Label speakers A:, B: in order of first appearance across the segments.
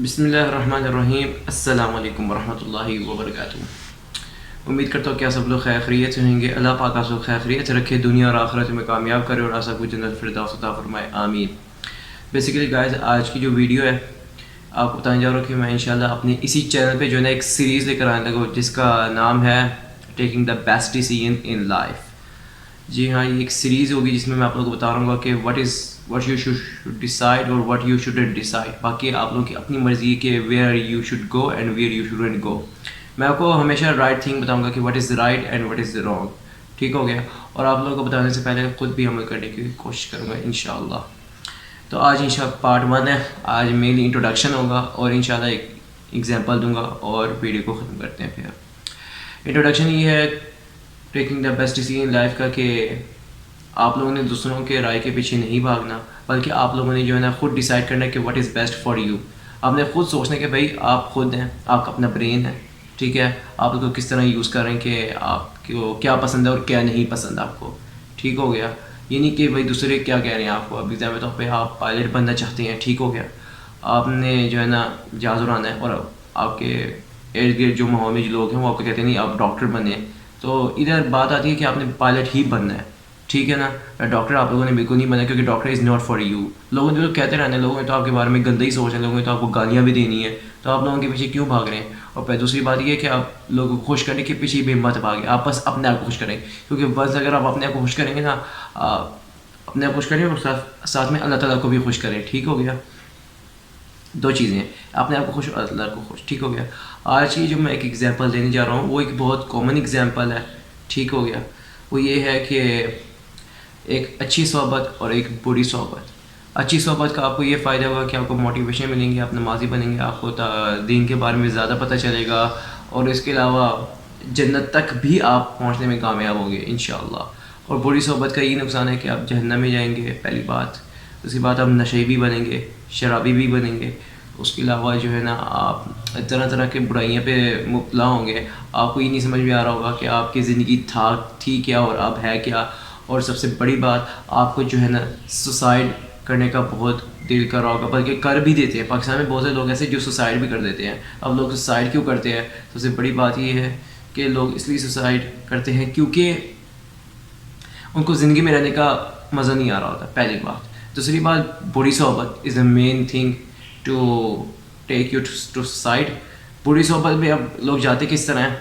A: بسم اللہ الرحمن الرحیم. السلام علیکم ورحمۃ اللہ وبرکاتہ. امید کرتا ہوں کہ آپ سب لوگ خیر خیریت سے رہیں گے. اللہ پاک آپ سب خیر خیریت سے رکھے, دنیا اور آخرت میں کامیاب کرے اور آپ سب کو جنت فردوس عطا فرمائے, آمین. بیسیکلی گائز, آج کی جو ویڈیو ہے آپ کو بتانے جا رہا ہوں کہ میں انشاءاللہ اپنی اسی چینل پہ جو ہے نا ایک سیریز لے کر آنے لگا جس کا نام ہے taking the best decision in life. جی ہاں, یہ ایک سیریز ہوگی جس میں میں آپ لوگوں کو بتا رہا ہوں گا کہ what you should decide اور what you shouldn't decide. باقی آپ لوگوں کی اپنی مرضی کہ where you should go and where you shouldn't go. میں آپ کو ہمیشہ رائٹ تھنگ بتاؤں گا کہ what is right and what is wrong. ٹھیک ہو گیا, اور آپ لوگوں کو بتانے سے پہلے خود بھی عمل کرنے کی کوشش کروں گا انشاءاللہ. تو آج انشاءاللہ پارٹ 1 ہے. آج مینلی انٹروڈکشن ہوگا اور انشاءاللہ ایک ایگزامپل دوں گا اور ویڈیو کو ختم کرتے ہیں. پھر انٹروڈکشن یہ ہے taking the best decision in life کا کہ آپ لوگوں نے دوسروں کے رائے کے پیچھے نہیں بھاگنا, بلکہ آپ لوگوں نے جو ہے نا خود ڈیسائیڈ کرنا ہے کہ what is best for you. آپ نے خود سوچنا ہے کہ بھائی آپ خود ہیں, آپ کا اپنا برین ہے, ٹھیک ہے, آپ کو کس طرح یوز کریں کہ آپ کو کیا پسند ہے اور کیا نہیں پسند آپ کو. ٹھیک ہو گیا, یہ نہیں کہ بھائی دوسرے کیا کہہ رہے ہیں آپ کو. اب ایگزامپل طور پہ آپ پائلٹ بننا چاہتے ہیں, ٹھیک ہو گیا, آپ نے جو ہے نا جہاز اڑانا ہے اور آپ کے ارد گرد جو ماحول میں جو لوگ ہیں وہ آپ کو کہتے ہیں نہیں آپ ڈاکٹر بنے, تو ادھر بات آتی ہے کہ آپ نے پائلٹ ہی بننا ہے. ٹھیک ہے نا, ڈاکٹر آپ لوگوں نے بالکل نہیں بنا کیونکہ doctor is not for you. لوگوں نے جو کہتے رہنے, لوگوں نے تو آپ کے بارے میں گندہ ہی سوچ ہے, لوگوں نے تو آپ کو گالیاں بھی دینی ہے, تو آپ لوگوں کے پیچھے کیوں بھاگ رہے ہیں. اور پھر دوسری بات یہ ہے کہ آپ لوگوں کو خوش کرنے کے پیچھے بھی مت بھاگیں, آپ بس اپنے آپ کو خوش کریں, کیونکہ بس اگر آپ اپنے آپ کو خوش کریں گے نا, اپنے آپ کو خوش کریں اور ساتھ میں اللہ تعالیٰ کو بھی خوش کریں. ٹھیک ہو گیا, دو چیزیں ہیں, اپنے آپ کو خوش اور اللہ کو خوش. ٹھیک ہو گیا. آج کی جو میں ایک ایگزامپل دینے جا رہا ہوں وہ ایک بہت کامن ایگزامپل ہے. ٹھیک ہو گیا, وہ یہ ہے کہ ایک اچھی صحبت اور ایک بری صحبت. اچھی صحبت کا آپ کو یہ فائدہ ہوگا کہ آپ کو موٹیویشن ملیں گی, آپ نمازی بنیں گے, آپ کو دین کے بارے میں زیادہ پتہ چلے گا, اور اس کے علاوہ جنت تک بھی آپ پہنچنے میں کامیاب ہوں گے انشاءاللہ. اور بری صحبت کا یہ نقصان ہے کہ آپ جہنم میں جائیں گے, پہلی بات. دوسری بات, آپ نشے بھی بنیں گے, شرابی بھی بنیں گے. اس کے علاوہ جو ہے نا آپ طرح طرح کے برائیاں پہ مبتلا ہوں گے. آپ کو یہ نہیں سمجھ میں آ رہا ہوگا کہ آپ کی زندگی تھی کیا اور اب ہے کیا. اور سب سے بڑی بات, آپ کو جو ہے نا سوسائڈ کرنے کا بہت دل کر رہا ہوگا, بلکہ کر بھی دیتے ہیں. پاکستان میں بہت سے لوگ ایسے جو سوسائڈ بھی کر دیتے ہیں. اب لوگ سوسائڈ کیوں کرتے ہیں؟ سب سے بڑی بات یہ ہے کہ لوگ اس لیے سوسائڈ کرتے ہیں کیونکہ ان کو زندگی میں رہنے کا مزہ نہیں آ رہا ہوتا, پہلی بات. دوسری بات, بری صحبت is a main thing to take you to suicide. بری صحبت میں اب لوگ جاتے کس طرح ہیں,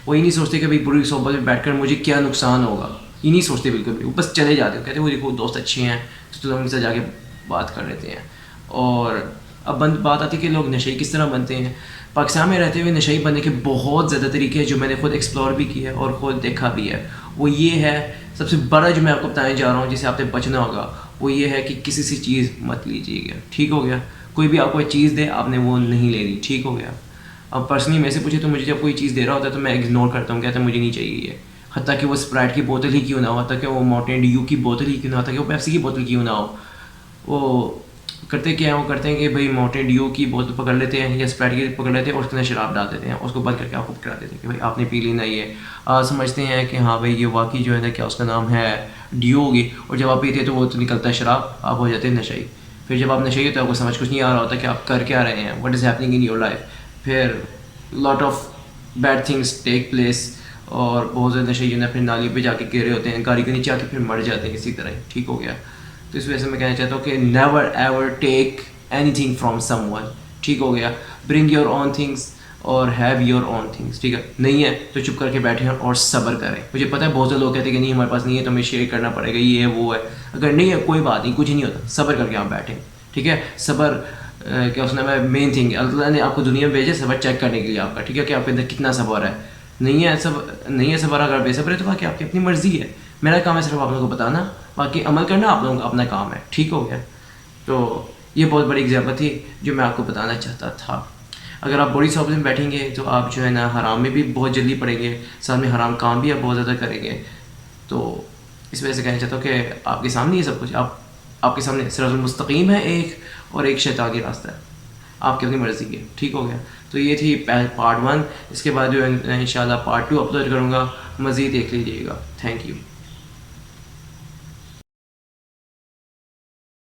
A: وہ یہ نہیں سوچتے کہ بھائی بری صحبت میں بیٹھ کر مجھے کیا نقصان ہوگا, یہ نہیں سوچتے بالکل بھی. وہ بس چلے جاتے ہیں, کہتے ہیں وہ دیکھو دوست اچھے ہیں تو لوگ ان سے جا کے بات کر لیتے ہیں. اور اب بات آتی ہے کہ لوگ نشئی کس طرح بنتے ہیں. پاکستان میں رہتے ہوئے نشئی بننے کے بہت زیادہ طریقے ہیں جو میں نے خود ایکسپلور بھی کیا ہے اور خود دیکھا بھی ہے. وہ یہ ہے, سب سے بڑا جو میں آپ کو بتانے جا رہا ہوں جسے آپ نے بچنا ہوگا, وہ یہ ہے کہ کسی سے چیز مت لیجیے گا. ٹھیک ہو گیا, کوئی بھی آپ کو چیز دے آپ نے وہ نہیں لینی. ٹھیک ہو گیا. اب پرسنلی میں سے پوچھے تو مجھے جب کوئی چیز دے رہا ہوتا ہے تو میں اگنور کرتا ہوں, کہتا ہے مجھے نہیں چاہیے یہ, حتیٰ کہ وہ اسپرائٹ کی بوتل ہی کیوں نہ ہو, حتیٰ کہ وہ ماؤنٹین ڈیو کی بوتل ہی کیوں نہ ہو, حتیٰ کہ وہ پیپسی کی بوتل کیوں نہ ہو. وہ کرتے کیا ہیں, وہ کرتے ہیں کہ بھائی ماؤنٹین ڈیو کی بوتل پکڑ لیتے ہیں یا اسپرائٹ کی پکڑ لیتے ہیں اور اس کے اندر شراب ڈال دیتے ہیں, اس کو بند کر کے آپ کو پکڑا دیتے ہیں کہ بھائی آپ نے پی لینا. یہ سمجھتے ہیں کہ ہاں بھائی یہ واقعی جو ہے نا کیا اس کا نام ہے ڈیو ہوگی, اور جب آپ پیتے ہیں تو وہ تو نکلتا ہے شراب, آپ ہو جاتے ہیں نشئی. پھر جب آپ نشئی ہوتے ہیں آپ کو سمجھ کچھ نہیں آ رہا ہوتا کہ آپ کر کیا رہے ہیں, what is happening in your life. پھر lot of bad things take place, اور بہت زیادہ نشے جو ہے پھر نالیوں پہ جا کے گرے ہوتے ہیں, گاڑی کے نیچے آ کے پھر مر جاتے ہیں اسی طرح. ٹھیک ہو گیا. تو اس وجہ سے میں کہنا چاہتا ہوں کہ never ever take any thing from some one. ٹھیک ہو گیا. برنگ یور اون تھنگس اور ہیو یور اون تھنگس. ٹھیک ہے, نہیں ہے تو چپ کر کے بیٹھیں اور صبر کریں. مجھے پتہ ہے بہت سے لوگ کہتے ہیں کہ نہیں ہمارے پاس نہیں ہے تو ہمیں شیئر کرنا پڑے گا, یہ ہے وہ ہے. اگر نہیں ہے کوئی بات نہیں, کچھ نہیں ہوتا, صبر کر کے آپ بیٹھیں. ٹھیک ہے, صبر کیا اس نے میں مین تھنگ ہے, اللہ تعالیٰ نے آپ کو دنیا میں بھیجے صبر چیک کرنے کے لیے آپ کا. ٹھیک ہے, کہ آپ کے اندر کتنا صبر ہے. نہیں ہے صبر, اگر بے صبر ہے تو باقی آپ کی اپنی مرضی ہے. میرا کام ہے صرف آپ لوگوں کو بتانا, باقی عمل کرنا آپ لوگوں کا اپنا کام ہے. ٹھیک ہو گیا. تو یہ بہت بڑی ایگزامپل تھی جو میں آپ کو بتانا چاہتا تھا. اگر آپ بری صحبت میں بیٹھیں گے تو آپ جو ہے نا حرام میں بھی بہت جلدی پڑیں گے, ساتھ میں حرام کام بھی آپ بہت زیادہ کریں گے. تو اس وجہ سے کہنا چاہتا ہوں کہ آپ کے سامنے یہ سب کچھ, آپ کے سامنے صراط المستقیم ہے ایک, اور ایک شیطانی راستہ ہے, آپ کی اپنی مرضی کی. ٹھیک ہو گیا. تو یہ تھی پارٹ 1. اس کے بعد جو انشاءاللہ پارٹ 2 اپلوڈ کروں گا, مزید دیکھ لیجیے گا. Thank you.